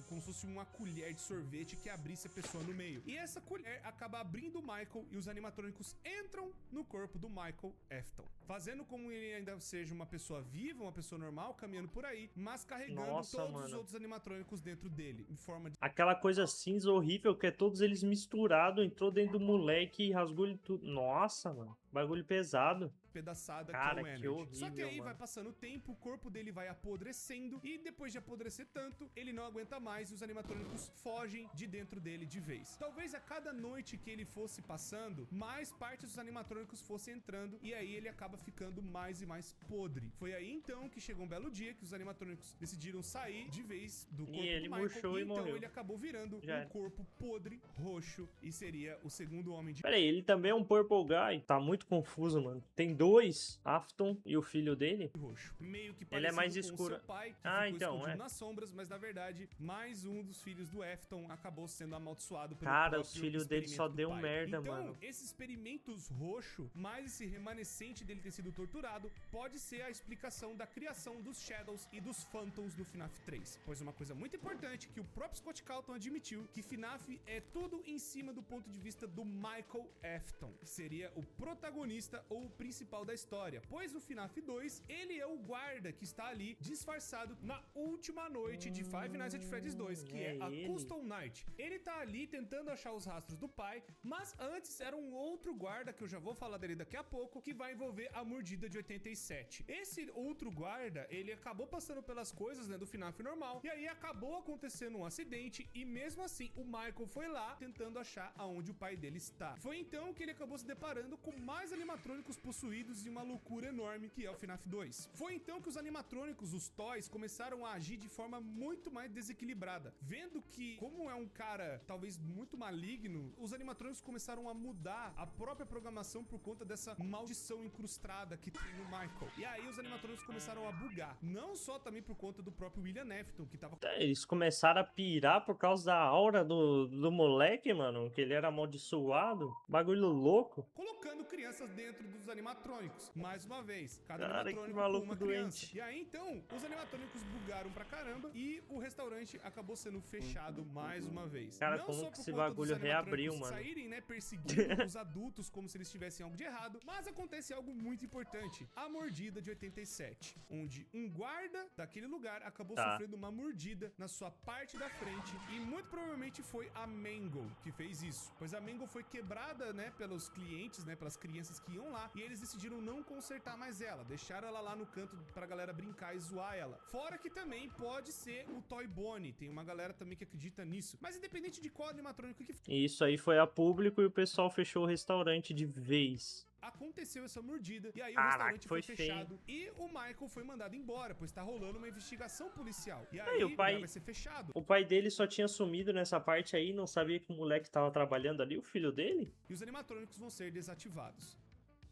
como se fosse uma colher de sorvete que abrisse a pessoa no meio. E essa colher acaba abrindo o Michael e os animatrônicos entram no corpo do Michael Afton, fazendo como ele ainda seja uma pessoa viva, uma pessoa normal, caminhando por aí, mas carregando Nossa, todos os mano. outros animatrônicos dentro dele, em forma de Aquela coisa cinza horrível que é todos eles misturados, entrou dentro do moleque e rasgou ele tudo. Nossa, mano. Bagulho pesado. pedaçada Cara, que é o que Energy. Só que horrível, aí vai mano. passando o tempo, o corpo dele vai apodrecendo e depois de apodrecer tanto, ele não aguenta mais e os animatrônicos fogem de dentro dele de vez. Talvez a cada noite que ele fosse passando, mais partes dos animatrônicos fossem entrando e aí ele acaba ficando mais e mais podre. Foi aí então que chegou um belo dia que os animatrônicos decidiram sair de vez do corpo ele do Michael murchou e então morreu. ele acabou virando Já um era. corpo podre, roxo e seria o segundo homem de Pera aí, ele também é um Purple Guy? Tá muito confuso, mano. Tem dois, Afton e o filho dele? roxo. Meio que Ele é parecido mais com escuro. o seu pai, que Ah, ficou então, escondido é. nas sombras, mas na verdade, mais um dos filhos do Afton acabou sendo amaldiçoado pelo Cara, próprio os filhos dele só experimento do deu pai. merda, então, mano. esses experimentos roxo, mais esse remanescente dele ter sido torturado, pode ser a explicação da criação dos Shadows e dos Phantoms no FNAF 3. Pois uma coisa muito importante que o próprio Scott Calton admitiu, que FNAF é tudo em cima do ponto de vista do Michael Afton, que seria o protagonista ou o principal da história. Pois no FNAF 2, ele é o guarda que está ali disfarçado na última noite de Five Nights at Freddy's 2, que é a ele. Custom Night. Ele tá ali tentando achar os rastros do pai, mas antes era um outro guarda, que eu já vou falar dele daqui a pouco, que vai envolver a mordida de 87. Esse outro guarda, ele acabou passando pelas coisas, né, do FNAF normal, e aí acabou acontecendo um acidente, e mesmo assim, o Michael foi lá tentando achar aonde o pai dele está. Foi então que ele acabou se deparando com mais animatrônicos possuídos e uma loucura enorme, que é o FNAF 2. Foi então que os animatrônicos, os toys, começaram a agir de forma muito mais desequilibrada. Vendo que, como é um cara talvez muito maligno, os animatrônicos começaram a mudar a própria programação por conta dessa maldição incrustada que tem no Michael. E aí os animatrônicos começaram a bugar. Não só também por conta do próprio William Afton, que tava Eles começaram a pirar por causa da aura do moleque, mano. Que ele era amaldiçoado. Bagulho louco. colocando crianças dentro dos animatrônicos. Mais uma vez, cada Cara, que animatrônico maluco com uma doente. criança. E aí, então, os animatrônicos bugaram pra caramba e o restaurante acabou sendo fechado mais uma vez. Cara, Não como só que por esse conta bagulho dos reabriu, animatrônicos mano? saírem, né, perseguindo os adultos como se eles tivessem algo de errado, mas acontece algo muito importante. A mordida de 87, onde um guarda daquele lugar acabou Tá. sofrendo uma mordida na sua parte da frente e muito provavelmente foi a Mangle que fez isso, pois a Mangle foi quebrada, né, pelos clientes, né, pelas crianças que iam lá e eles decidiram decidiram não consertar mais ela, deixaram ela lá no canto pra galera brincar e zoar ela. Fora que também pode ser o Toy Bonnie, tem uma galera também que acredita nisso. Mas independente de qual animatrônico que E isso aí foi a público e o pessoal fechou o restaurante de vez. aconteceu essa mordida, e aí o Caraca, restaurante foi foi fechado e o Michael foi mandado embora, pois tá rolando uma investigação policial. E Aí aí o pai- vai ser fechado. O pai dele só tinha sumido nessa parte aí, não sabia que o moleque tava trabalhando ali, o filho dele? E os animatrônicos vão ser desativados.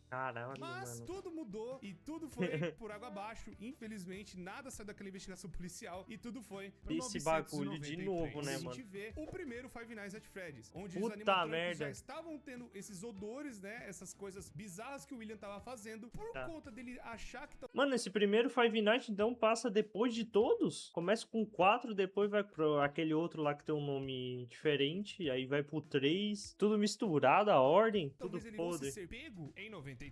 Caralho, Mas mano. tudo mudou e tudo foi por água abaixo. Infelizmente, nada saiu daquela investigação policial e tudo foi pra Esse 1993. bagulho de novo, né, A gente mano? vê o primeiro Five Nights at Freddy's, onde Puta os animatrônicos merda. já estavam tendo esses odores, né, essas coisas bizarras que o William tava fazendo por Tá. conta dele achar que Mano, esse primeiro Five Nights então passa depois de todos? Começa com 4, depois vai pro aquele outro lá que tem um nome diferente, aí vai pro 3, tudo misturado, a ordem, tudo talvez ele fosse podre. ser pego em 93,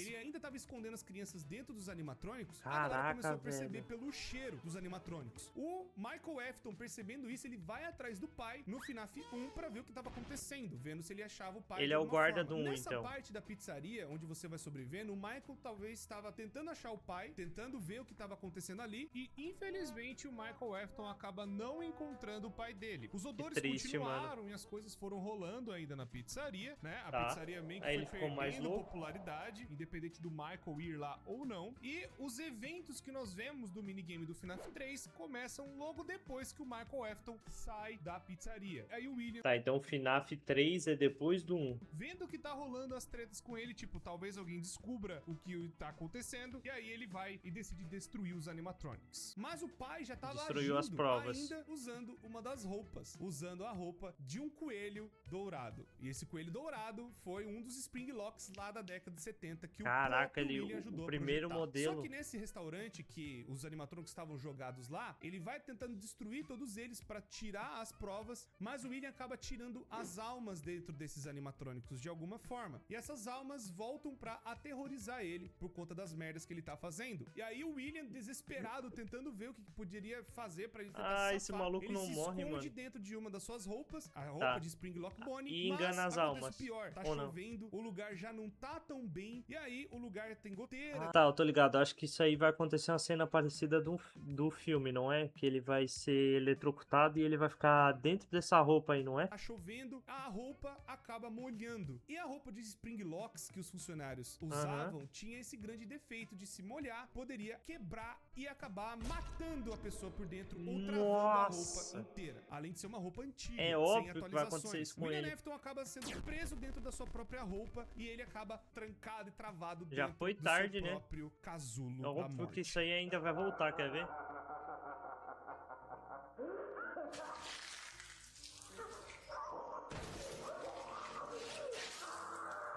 ele ainda tava escondendo as crianças dentro dos animatrônicos. A Caraca, galera começou a perceber velho. pelo cheiro dos animatrônicos. O Michael Afton, percebendo isso, ele vai atrás do pai no FNAF 1 pra ver o que tava acontecendo, vendo se ele achava o pai. Ele de é o alguma guarda forma. do 1, Nessa então. parte da pizzaria, onde você vai sobrevivendo, o Michael talvez estava tentando achar o pai, tentando ver o que tava acontecendo ali, e infelizmente o Michael Afton acaba não encontrando o pai dele. Os odores triste, continuaram e as coisas foram rolando ainda na pizzaria, né? A Tá. pizzaria meio que Aí foi ele ficou mais perdendo louco. popularidade, independente do Michael ir lá ou não. E os eventos que nós vemos do minigame do FNAF 3 começam logo depois que o Michael Afton sai da pizzaria. Aí o William, Tá, então o FNAF 3 é depois do 1. vendo que tá rolando as tretas com ele, tipo, talvez alguém descubra o que tá acontecendo, e aí ele vai e decide destruir os animatronics. Mas o pai já tava Destruiu as agindo, provas. ainda usando uma das roupas, usando a roupa de um coelho dourado. E esse coelho dourado foi um dos Spring Locks lá da década de 70 que Caraca, o próprio ele- William o ajudou a primeiro projetar. modelo. Só que nesse restaurante que os animatrônicos estavam jogados lá, ele vai tentando destruir todos eles pra tirar as provas, mas o William acaba tirando as almas dentro desses animatrônicos de alguma forma. E essas almas voltam pra aterrorizar ele por conta das merdas que ele tá fazendo. E aí o William, desesperado, tentando ver o que poderia fazer pra ele tentar Ah, safar, esse maluco ele não se morre, esconde mano. dentro de uma das suas roupas, a roupa Tá. de Springlock Bonnie, E engana as mas acontece almas. o pior, tá Ou não? chovendo, o lugar já não tá tão bem, e aí o lugar tem goteira. Tá, eu tô ligado. Acho que isso aí vai acontecer uma cena parecida do filme, não é? Que ele vai ser eletrocutado e ele vai ficar dentro dessa roupa aí, não é? Tá chovendo, a roupa acaba molhando. E a roupa de Spring Locks que os funcionários usavam tinha esse grande defeito de se molhar, poderia quebrar e acabar matando a pessoa por dentro ou travando Nossa. a roupa inteira. Além de ser uma roupa antiga, É sem óbvio que vai atualizações. acontecer isso com William ele. Afton acaba sendo preso dentro da sua própria roupa e ele acaba trancado e travado Já dentro foi do tarde, seu né? próprio casulo É da óbvio morte. que isso aí ainda vai voltar, quer ver?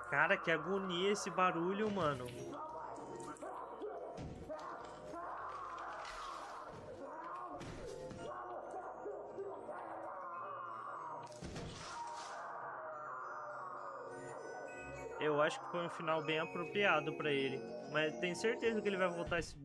Cara, que agonia esse barulho, mano. Eu acho que foi um final bem apropriado pra ele. Mas tenho certeza que ele vai voltar esse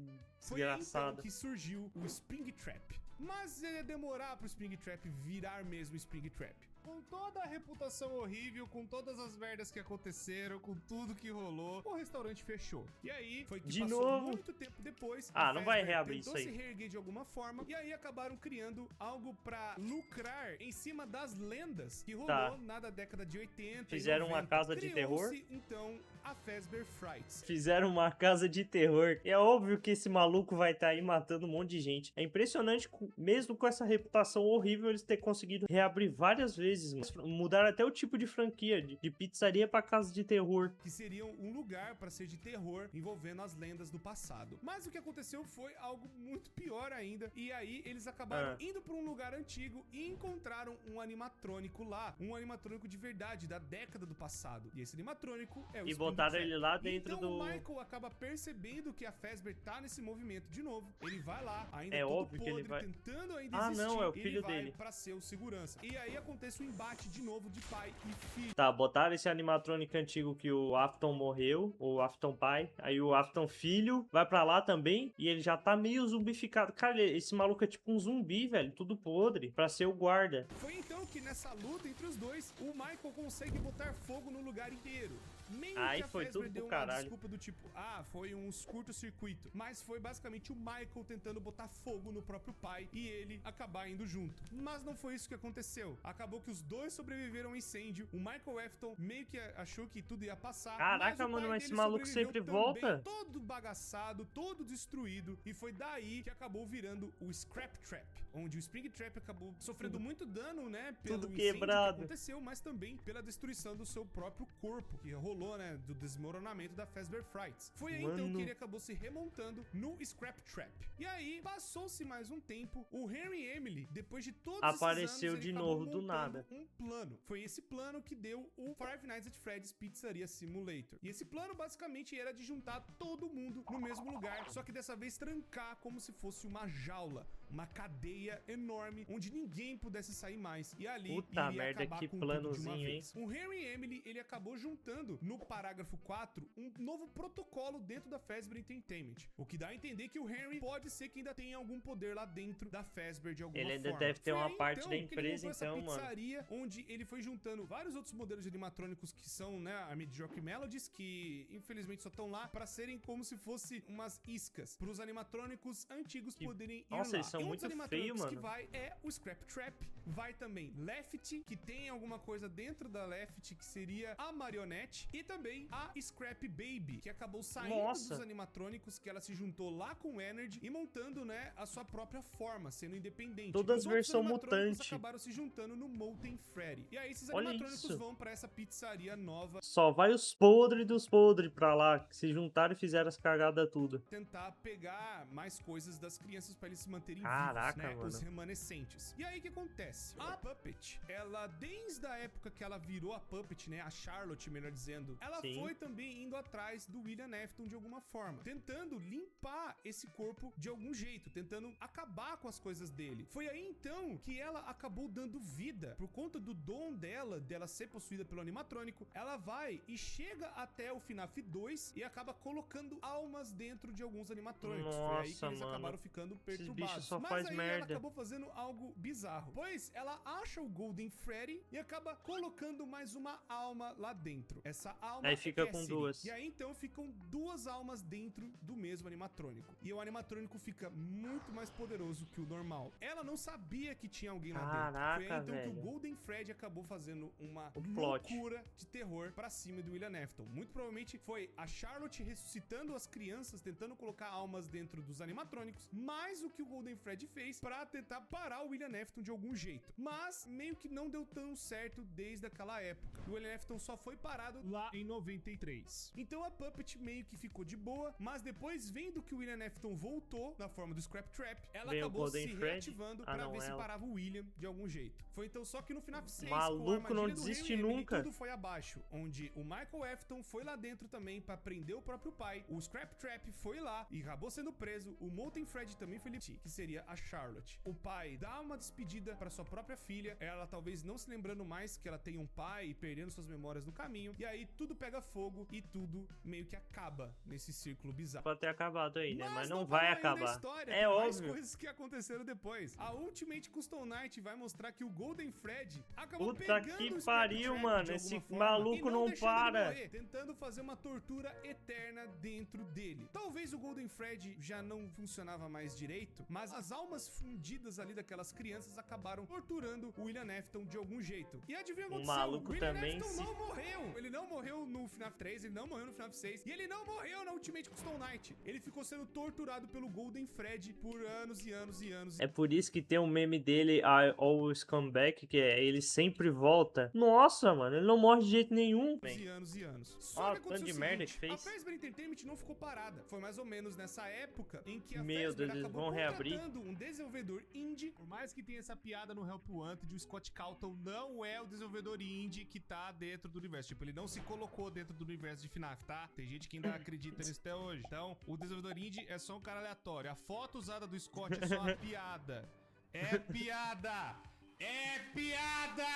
Foi aí, então, desgraçado. que surgiu o Springtrap. Mas ia demorar pro Springtrap virar mesmo Springtrap. Com toda a reputação horrível, com todas as merdas que aconteceram, com tudo que rolou, o restaurante fechou. E aí, foi que De passou novo? muito tempo depois. Ah, a não vai Fazbear reabrir tentou isso aí. se reerguer de alguma forma. E aí acabaram criando algo pra lucrar em cima das lendas que rolou Tá. na década de 80. Fizeram e uma 90. casa de terror? Criou-se, então, a Fazbear Frights. Fizeram uma casa de terror. É óbvio que esse maluco vai estar aí matando um monte de gente. É impressionante, mesmo com essa reputação horrível, eles terem conseguido reabrir várias vezes. Mudaram até o tipo de franquia, de pizzaria pra casa de terror. Que seriam um lugar para ser de terror envolvendo as lendas do passado. Mas o que aconteceu foi algo muito pior ainda. E aí eles acabaram indo para um lugar antigo e encontraram um animatrônico lá, um animatrônico de verdade da década do passado. E esse animatrônico é o E botaram Springtrap. ele lá dentro então, do... o Michael acaba percebendo que a Fazbear tá nesse movimento de novo. Ele vai lá, ainda É todo óbvio que podre, ele vai- tentando ainda Ah, existir. não, é o ele filho vai dele. pra ser o segurança. E aí acontece o embate de novo de pai e filho. Tá, botaram esse animatrônico antigo que o Afton morreu, o Afton pai, aí o Afton filho vai pra lá também e ele já tá meio zumbificado. Cara, esse maluco é tipo um zumbi, velho, tudo podre, pra ser o guarda. Foi então que nessa luta entre os dois, o Michael consegue botar fogo no lugar inteiro. Meio Aí que a foi Fazbear tudo deu pro uma caralho. desculpa do tipo, foi um curto-circuito. Mas foi basicamente o Michael tentando botar fogo no próprio pai e ele acabar indo junto. Mas não foi isso que aconteceu. Acabou que os dois sobreviveram ao incêndio. O Michael Afton meio que achou que tudo ia passar. Caraca, mano, mas esse maluco sempre volta? Todo bagaçado, todo destruído. E foi daí que acabou virando o Scrap Trap, onde o Springtrap acabou sofrendo muito dano, né? Pelo Tudo incêndio quebrado. que aconteceu, mas também pela destruição do seu próprio corpo, que rolou, né? Do desmoronamento da Fazbear Frights. Foi aí então que ele acabou se remontando no Scrap Trap. E aí, passou-se mais um tempo, o Henry e Emily, depois de todos Apareceu esses anos, de ele novo acabou do montando nada. um plano. Foi esse plano que deu o Five Nights at Freddy's Pizzeria Simulator. E esse plano basicamente era de juntar todo mundo no mesmo lugar, só que dessa vez trancar como se fosse uma jaula, uma cadeia enorme onde ninguém pudesse sair mais. E ali Puta iria merda, acabar que com tudo de uma planozinho, vez. O Henry e Emily, ele acabou juntando no parágrafo 4 um novo protocolo dentro da Fazbear Entertainment, o que dá a entender que o Henry pode ser que ainda tenha algum poder lá dentro da Fazbear de alguma forma. Ele ainda deve ter Foi uma aí, parte então, da que ele empresa, montou essa então, mano. pizzaria, onde ele foi juntando vários outros modelos de animatrônicos que são, né, a Mediocre Melodies, que infelizmente só estão lá pra serem como se fosse umas iscas, pros animatrônicos antigos poderem ir Nossa, lá. eles são E um muito dos animatrônicos feios, que mano. vai é o Scrap Trap, vai também Lefty, que tem alguma coisa dentro da Lefty que seria a marionete, e também a Scrap Baby, que acabou saindo Nossa. dos animatrônicos, que ela se juntou lá com o Energy e montando, né, a sua própria forma, sendo independente. Todas Os outros versão animatrônicos mutante. acabaram se juntando no Molten Freddy. E aí esses Olha animatrônicos isso. vão pra essa pizzaria nova Só vai os podres dos podres pra lá, que se juntaram e fizeram as cagadas tudo. tentar pegar mais coisas das crianças pra eles se manterem Caraca, vivos, né? mano. Os remanescentes. E aí o que acontece? A Puppet, ela desde a época que ela virou a Puppet, né? A Charlotte, melhor dizendo, ela Sim. foi também indo atrás do William Afton de alguma forma, tentando limpar esse corpo de algum jeito, tentando acabar com as coisas dele. Foi aí então que ela acabou dando vida por conta do dom dela ser possuída pelo animatrônico. Ela vai e chega até o FNAF 2 e acaba colocando almas dentro de alguns animatrônicos. Foi aí que Nossa, eles mano. acabaram ficando Esses perturbados. bichos só Mas faz aí merda. ela acabou fazendo algo bizarro, pois ela acha o Golden Freddy e acaba colocando mais uma alma lá dentro. Essa alma Aí é fica com Cassidy. duas. E aí então ficam duas almas dentro do mesmo animatrônico. E o animatrônico fica muito mais poderoso que o normal. Ela não sabia que tinha alguém lá dentro. Foi Caraca, aí então que o velho. Golden Freddy acabou fazendo uma O plot. loucura de terror pra cima do William Afton. Muito provavelmente foi a Charlotte ressuscitando as crianças, tentando colocar almas dentro dos animatrônicos, mais o que o Golden Freddy fez pra tentar parar o William Afton de algum jeito. Mas meio que não deu tão certo desde aquela época. O William Afton só foi parado lá em 93. Então a Puppet meio que ficou de boa, mas depois, vendo que o William Afton voltou na forma do Scrap Trap, ela Veio o acabou Golden se Freddy? reativando Ah, pra não, ver se ela. parava o William de algum jeito. Foi então só que no FNAF 6, Maluco, com a armadilha não do desiste Henry e Emily, nunca. tudo foi abaixo, onde o Michael Afton foi lá dentro também pra prender o próprio pai, o Scrap Trap foi lá e acabou sendo preso, o Molten Freddy também foi libertado, que seria a Charlotte. O pai dá uma despedida pra sua própria filha, ela talvez não se lembrando mais que ela tem um pai e perdendo suas memórias no caminho, e aí tudo pega fogo e tudo meio que acaba nesse círculo bizarro. Pode ter acabado aí, né? Mas não parou vai ainda a acabar. história, É tem mais óbvio. coisas que aconteceram depois. A Ultimate Custom Night vai mostrar que o Golden Freddy acabou Puta pegando que o Scrap pariu, Trap mano. de Esse alguma forma maluco e não deixando ele para. morrer, tentando fazer uma tortura eterna dentro dele. Talvez o Golden Freddy já não funcionava mais direito, mas as almas fundidas ali daquelas crianças acabaram torturando o William Afton de algum jeito. E adivinha o que O aconteceu? maluco o William também Afton se- não morreu. Ele não morreu no FNAF 3, ele não morreu no FNAF 6 e ele não morreu na Ultimate Custom Night. Ele ficou sendo torturado pelo Golden Freddy por anos e anos e anos. É por isso que tem um meme dele, I Always Come Back, que é ele sempre volta. Nossa, mano, ele não morre de jeito nenhum. E anos e anos. Ó, Só que tanto aconteceu de o merda seguinte, que fez. a Fazbear Entertainment não ficou parada. Foi mais ou menos nessa época em que a Meu Fazbear Deus, eles acabou vão reabrir. contratando um desenvolvedor indie. Por mais que tenha essa piada no Help Wanted, o Scott Calton não é o desenvolvedor indie que tá dentro do universo. Tipo, ele não se colocou dentro do universo de FNAF, tá? Tem gente que ainda acredita nisso até hoje. Então, o desenvolvedor indie é só um cara aleatório. A foto usada do Scott é só uma piada. É piada! É piada!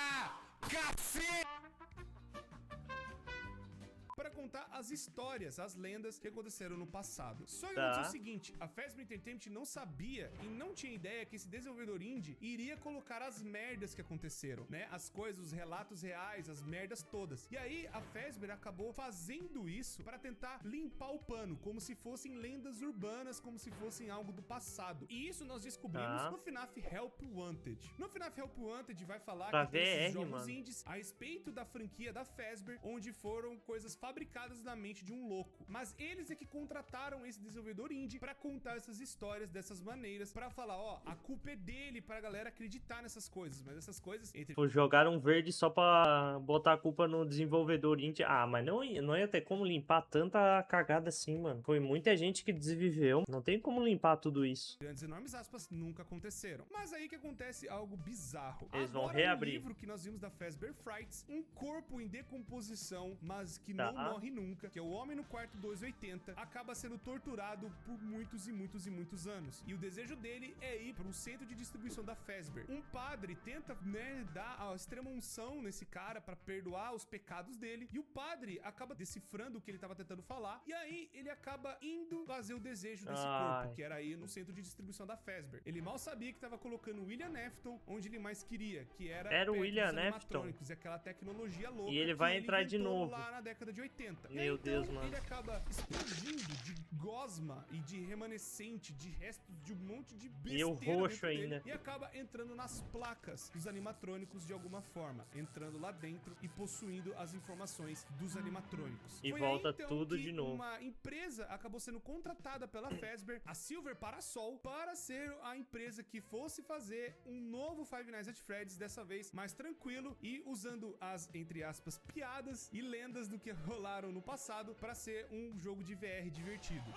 Cacete! para contar as histórias, as lendas que aconteceram no passado. Só que Tá. aconteceu o seguinte, a Fazbear Entertainment não sabia e não tinha ideia que esse desenvolvedor indie iria colocar as merdas que aconteceram, né? As coisas, os relatos reais, as merdas todas. E aí a Fazbear acabou fazendo isso para tentar limpar o pano, como se fossem lendas urbanas, como se fossem algo do passado. E isso nós descobrimos no FNAF Help Wanted. No FNAF Help Wanted vai falar Pra que tem esses VR, jogos mano. indies a respeito da franquia da Fazbear, onde foram coisas fabricadas na mente de um louco. Mas eles é que contrataram esse desenvolvedor indie pra contar essas histórias dessas maneiras, pra falar, ó, a culpa é dele, pra galera acreditar nessas coisas. Mas essas coisas, entre Pô, jogaram verde só pra botar a culpa no desenvolvedor indie. Ah, mas não ia ter como limpar tanta cagada assim, mano. Foi muita gente que desviveu. Não tem como limpar tudo isso. grandes enormes aspas, nunca aconteceram. Mas aí que acontece algo bizarro. Eles vão Agora, reabrir. no livro que nós vimos da Fazbear Frights, um corpo em decomposição, mas que Tá. não morre nunca, que é o Homem no Quarto 280, acaba sendo torturado por muitos e muitos e muitos anos. E o desejo dele é ir para um centro de distribuição da Fazbear. Um padre tenta, né, dar a extrema unção nesse cara para perdoar os pecados dele, e o padre acaba decifrando o que ele tava tentando falar, e aí ele acaba indo fazer o desejo desse corpo, que era ir no centro de distribuição da Fazbear. Ele mal sabia que tava colocando o William Afton onde ele mais queria, que era Era o perto William dos Afton. animatrônicos, e aquela tecnologia louca E ele que vai entrar de inventou novo. lá na década de 80. Meu E aí, Deus, então, mano. ele acaba explodindo de gosma e de remanescente, de restos de um monte de besteira E o roxo dentro dele, ainda. e acaba entrando nas placas dos animatrônicos de alguma forma, entrando lá dentro e possuindo as informações dos animatrônicos. E Foi volta aí, então, tudo que de novo. uma empresa acabou sendo contratada pela Fazbear, a Silver Parasol, para ser a empresa que fosse fazer um novo Five Nights at Freddy's, dessa vez mais tranquilo e usando as, entre aspas, piadas e lendas do que rolaram no passado para ser um jogo de VR divertido.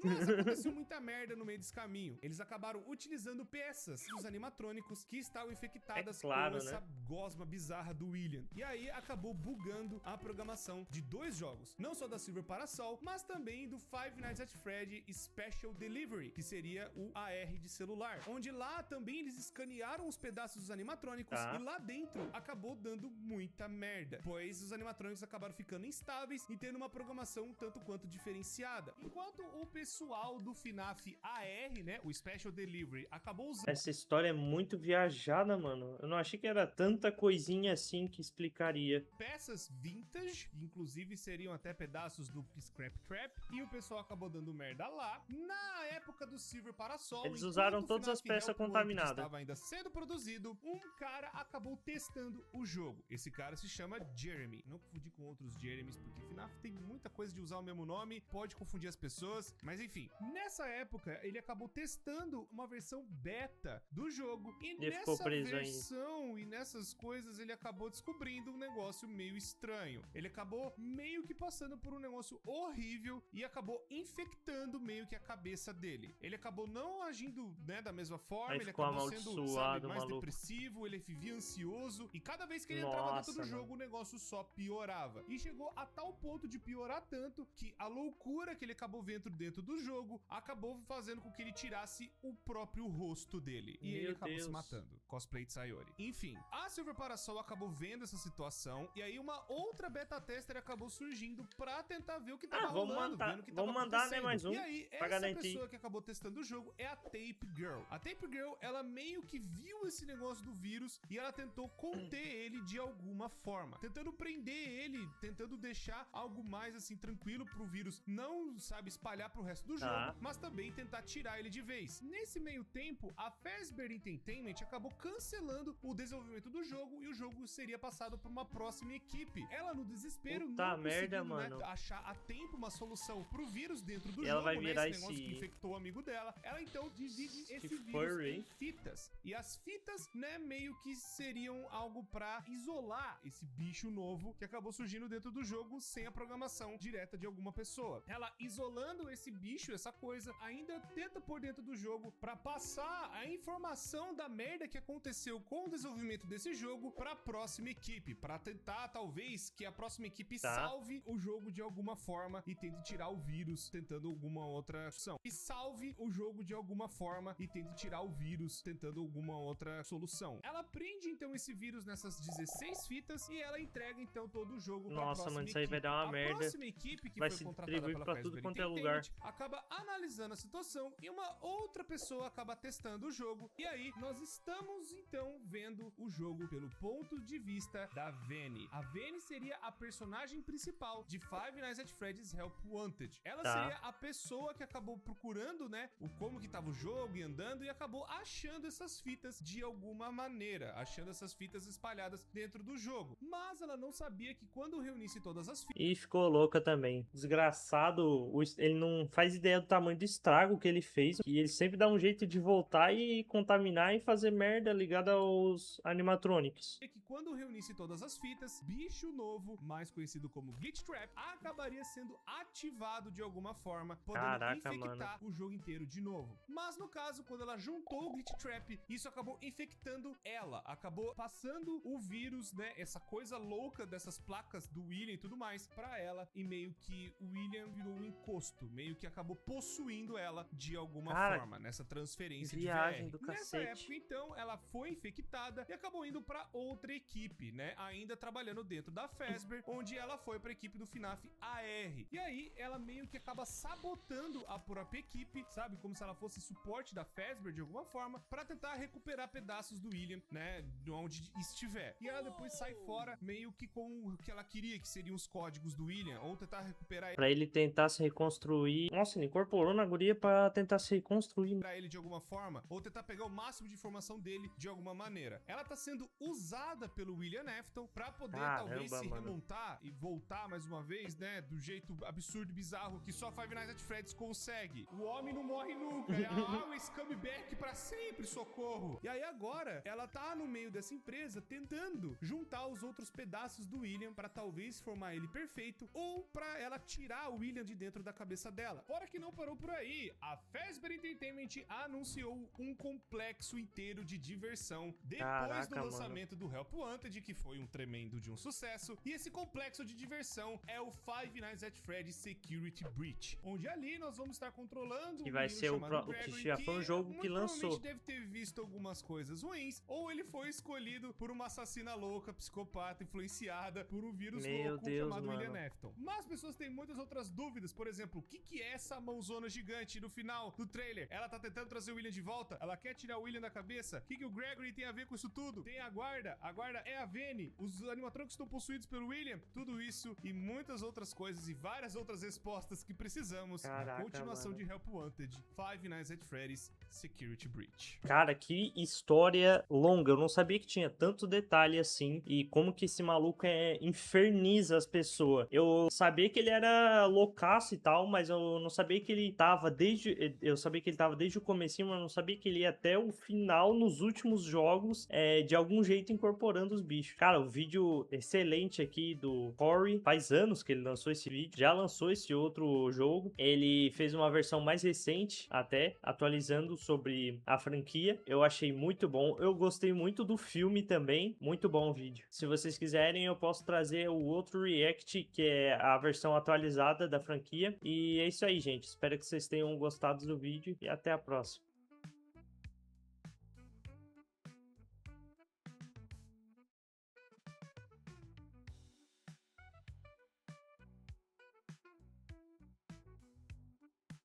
Mas aconteceu muita merda no meio desse caminho. Eles acabaram utilizando peças dos animatrônicos que estavam infectadas É claro, com essa né? gosma bizarra do William. E aí acabou bugando a programação de 2 jogos. Não só da Silver Parasol, mas também do Five Nights at Freddy Special Delivery, que seria o AR de celular. Onde lá também eles escanearam os pedaços dos animatrônicos Tá. e lá dentro acabou dando muita merda. Pois os animatrônicos acabaram ficando instáveis e tendo uma programação um tanto quanto diferenciada. Enquanto o pessoal do FNAF AR, né, o Special Delivery, acabou usando Essa história é muito viajada, mano. Eu não achei que era tanta coisinha assim que explicaria. peças vintage, inclusive seriam até pedaços do Scrap Trap, e o pessoal acabou dando merda lá. Na época do Silver Parasol, Eles enquanto usaram o todas as FNAF peças Help Wanted contaminadas. estava ainda sendo produzido, um cara acabou testando o jogo. Esse cara se chama Jeremy. Não confundir com outros Jeremys, porque FNAF tem muita coisa de usar o mesmo nome, pode confundir as pessoas, mas enfim. Nessa época, ele acabou testando uma versão beta do jogo, e Ele ficou nessa preso aí. versão e nessas coisas ele acabou descobrindo um negócio meio estranho. Ele acabou meio que passando por um negócio horrível e acabou infectando meio que a cabeça dele. Ele acabou não agindo, né, da mesma forma, Aí ele ficou acabou sendo, amaldiçoado, mais maluco. depressivo, ele vivia ansioso e cada vez que ele entrava dentro do Nossa, jogo, o negócio só piorava. E chegou a tal ponto de piorar tanto que a loucura que ele acabou vendo dentro do jogo acabou fazendo com que ele tirasse o próprio rosto dele. E ele Meu acabou Deus. se matando. Cosplay de Sayori. Enfim, a Silver Parasol acabou vendo essa situação e aí uma outra beta tester acabou surgindo pra tentar ver o que tava vamos rolando, mandar- vendo o que vamos tava mandar, né, acontecendo. mais um, E aí, pra essa garantir. pessoa que acabou testando o jogo é a Tape Girl. A Tape Girl, ela meio que viu esse negócio do vírus e ela tentou conter ele de alguma forma, tentando prender ele, tentando deixar algo mais assim tranquilo pro vírus não, sabe, espalhar pro resto do Tá. jogo, mas também tentar tirar ele de vez. Nesse meio tempo, a Fazbear Entertainment acabou cancelando o desenvolvimento do jogo e o jogo seria passado por uma próxima equipe. Ela, no desespero, Puta não merda, conseguindo, né, mano. achar a tempo uma solução pro vírus dentro do E jogo, ela vai né, virar esse negócio esse- que infectou o amigo dela. Ela então divide esse vírus furry. em fitas. E as fitas, né, meio que seriam algo pra isolar esse bicho novo que acabou surgindo dentro do jogo sem a programação direta de alguma pessoa. Ela isolando esse bicho, essa coisa, ainda tenta por dentro do jogo pra passar a informação da merda que aconteceu com o desenvolvimento desse jogo pra próxima equipe, pra tentar, talvez, que a próxima equipe salve o jogo de alguma forma e tente tirar o vírus, tentando alguma outra opção. E salve o jogo de alguma forma e tente tirar o vírus, tentando alguma outra solução. Ela prende, então, esse vírus nessas 16 fitas e ela entrega, então, todo o jogo pra próxima Nossa, mano, isso equipe. aí vai dar uma merda. A próxima equipe que vai foi se contratada distribuir pela pra Fazbear tudo quanto é lugar. Entertainment acaba analisando a situação e uma outra pessoa acaba testando o jogo. E aí, nós estamos, então, vendo o jogo pelo ponto de vista da Vanny. A Vanny seria a personagem principal de Five Nights at Freddy's Help Wanted. Ela seria a pessoa que acabou procurando, né, como que tava o jogo e andando e acabou achando essas fitas de alguma maneira, achando essas fitas espalhadas dentro do jogo. Mas ela não sabia que quando reunisse todas as fitas... E ficou louca também. Desgraçado, ele não faz ideia do tamanho do estrago que ele fez. E ele sempre dá um jeito de voltar e contaminar e fazer merda ligada aos animatronics. E que quando reunisse todas as fitas, bicho novo, mais conhecido como Glitch Trap, acabaria sendo ativado de alguma forma, podendo infectar o jogo inteiro de novo. Mas no caso, quando ela juntou o Glitch Trap, isso acabou infectando ela, acabou passando o vírus, né, essa coisa louca dessas placas do William e tudo mais, pra ela, e meio que o William virou um encosto, meio que acabou possuindo ela de alguma forma, nessa transferência de VR. Nessa época, então, ela foi infectada e acabou indo pra outra equipe, né, ainda trabalhando dentro da Fazbear, onde ela foi pra equipe do FNAF AR. E aí, ela meio que acaba sabotando a própria equipe, sabe, como se ela fosse suporte da Fazbear de alguma forma, pra tentar recuperar pedaços do William, né, de onde estiver. E ela depois sai fora, meio que com o que ela queria, que seriam os códigos do William, ou tentar recuperar pra ele tentar se reconstruir. Nossa, ele incorporou na guria pra tentar se reconstruir pra ele de alguma forma, ou tentar pegar o máximo de informação dele de alguma maneira. Ela tá sendo usada pelo William Afton pra poder talvez se remontar e voltar mais uma vez, né, do jeito absurdo e bizarro que só Five Nights at Freddy's consegue. O homem não morre nunca, é always come back pra sempre, socorro. E aí agora, ela tá no meio dessa empresa tentando juntar os outros pedaços do William pra talvez formar ele perfeito, ou pra ela tirar o William de dentro da cabeça dela. Fora que não parou por aí, a Fazbear Entertainment anunciou um complexo inteiro de diversão depois do lançamento do Help Wanted, que foi um tremendo de um sucesso. E esse complexo de diversão é o Five Nights at Freddy's Security Breach, onde ali nós vamos estar controlando que vai ser o que já foi um jogo que lançou. Deve ter visto algumas coisas ruins, ou ele foi escolhido por uma assassina louca, psicopata, influenciada por um vírus louco chamado William Afton. Mas as pessoas têm muitas outras dúvidas, por exemplo, o que é essa mãozona gigante no final do trailer? Ela tá tentando trazer o William de volta? Ela quer tirar o William da cabeça? O que o Gregory tem a ver com isso tudo? Tem a guarda é a Vanny, os animatrônicos estão possuídos pelo William? Tudo isso e muitas outras coisas e várias outras respostas que precisamos na continuação de Help Wanted, Five Nights at Freddy's Security Breach. Cara, que história longa. Eu não sabia que tinha tanto detalhe assim e como que esse maluco inferniza as pessoas. Eu sabia que ele era loucaço e tal, mas eu não sabia que ele tava desde... Eu sabia que ele tava desde o comecinho, mas eu não sabia que ele ia até o final nos últimos jogos, de algum jeito incorporando os bichos. Cara, o vídeo excelente aqui do Corey. Faz anos que ele lançou esse vídeo. Já lançou esse outro jogo. Ele fez uma versão mais recente, até, atualizando sobre a franquia. Eu achei muito bom. Eu gostei muito do filme também. Muito bom o vídeo. Se vocês quiserem, eu posso trazer o outro react, que é a versão atualizada da franquia. E é isso aí, gente. Espero que vocês tenham gostado do vídeo e até a próxima.